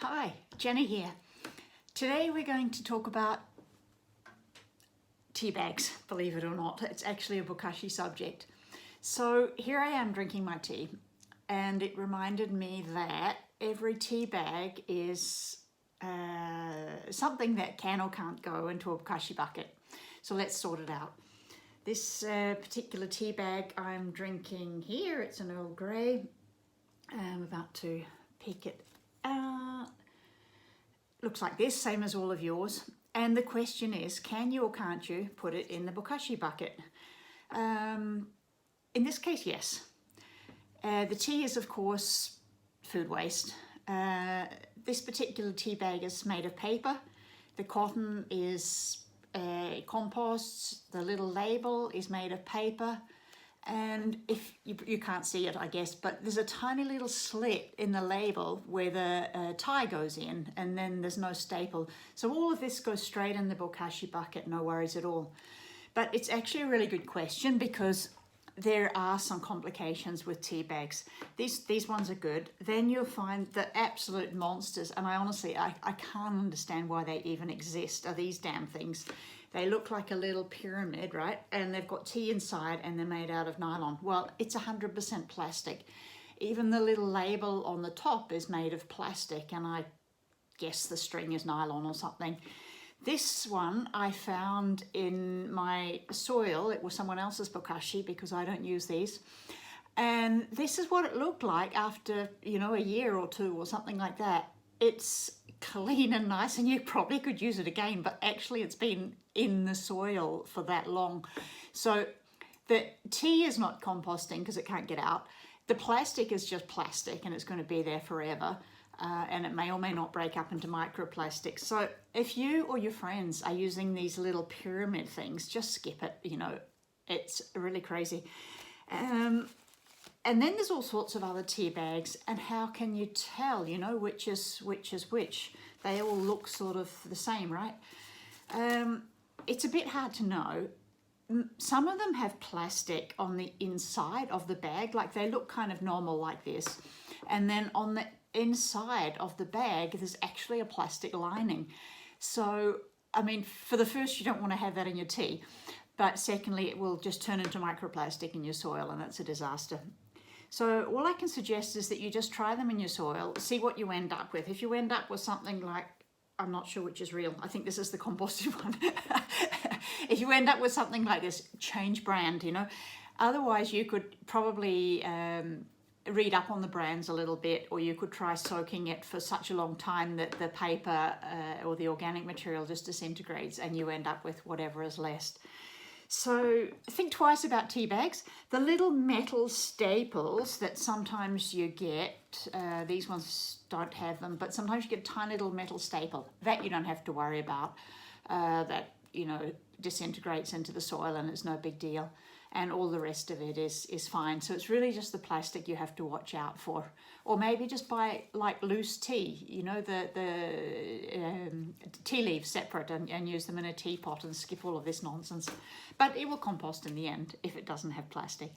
Hi, Jenny here. Today we're going to talk about tea bags, believe it or not. It's actually a bokashi subject. So here I am drinking my tea, and it reminded me that every tea bag is something that can or can't go into a bokashi bucket. So let's sort it out. This particular tea bag I'm drinking here, it's an Earl Grey. I'm about to pick it out. Looks like this, same as all of yours. And the question is, can you or can't you put it in the bokashi bucket? In this case, yes. The tea is, of course, food waste. This particular tea bag is made of paper. The cotton is composts. The little label is made of paper. And if you can't see it, I guess, but there's a tiny little slit in the label where the tie goes in, and then there's no staple. So all of this goes straight in the bokashi bucket, no worries at all. But it's actually a really good question because there are some complications with tea bags. These ones are good. Then you'll find the absolute monsters, and I honestly can't understand why they even exist, are these damn things. They look like a little pyramid, right? And they've got tea inside and they're made out of nylon. Well, it's 100% plastic. Even the little label on the top is made of plastic, and I guess the string is nylon or something. This one I found in my soil. It was someone else's bokashi because I don't use these. And this is what it looked like after, a year or two or something like that. It's clean and nice, and you probably could use it again, but actually it's been in the soil for that long. So the tea is not composting because it can't get out. The plastic is just plastic and it's going to be there forever. And it may or may not break up into microplastics. So if you or your friends are using these little pyramid things, just skip it. It's really crazy. And then there's all sorts of other tea bags, and how can you tell, which is which? They all look sort of the same, right? It's a bit hard to know. Some of them have plastic on the inside of the bag, like they look kind of normal like this. And then on the inside of the bag, there's actually a plastic lining. So, for the first, you don't want to have that in your tea. But secondly, it will just turn into microplastic in your soil, and that's a disaster. So all I can suggest is that you just try them in your soil, see what you end up with. If you end up with something like, I'm not sure which is real, I think this is the composted one. If you end up with something like this, change brand, Otherwise, you could probably read up on the brands a little bit, or you could try soaking it for such a long time that the paper or the organic material just disintegrates and you end up with whatever is left. So think twice about tea bags. The little metal staples that sometimes you get, these ones don't have them, but sometimes you get a tiny little metal staple. That you don't have to worry about. That, disintegrates into the soil and it's no big deal. And all the rest of it is fine. So it's really just the plastic you have to watch out for. Or maybe just buy like loose tea, the tea leaves separate, and use them in a teapot and skip all of this nonsense. But it will compost in the end if it doesn't have plastic.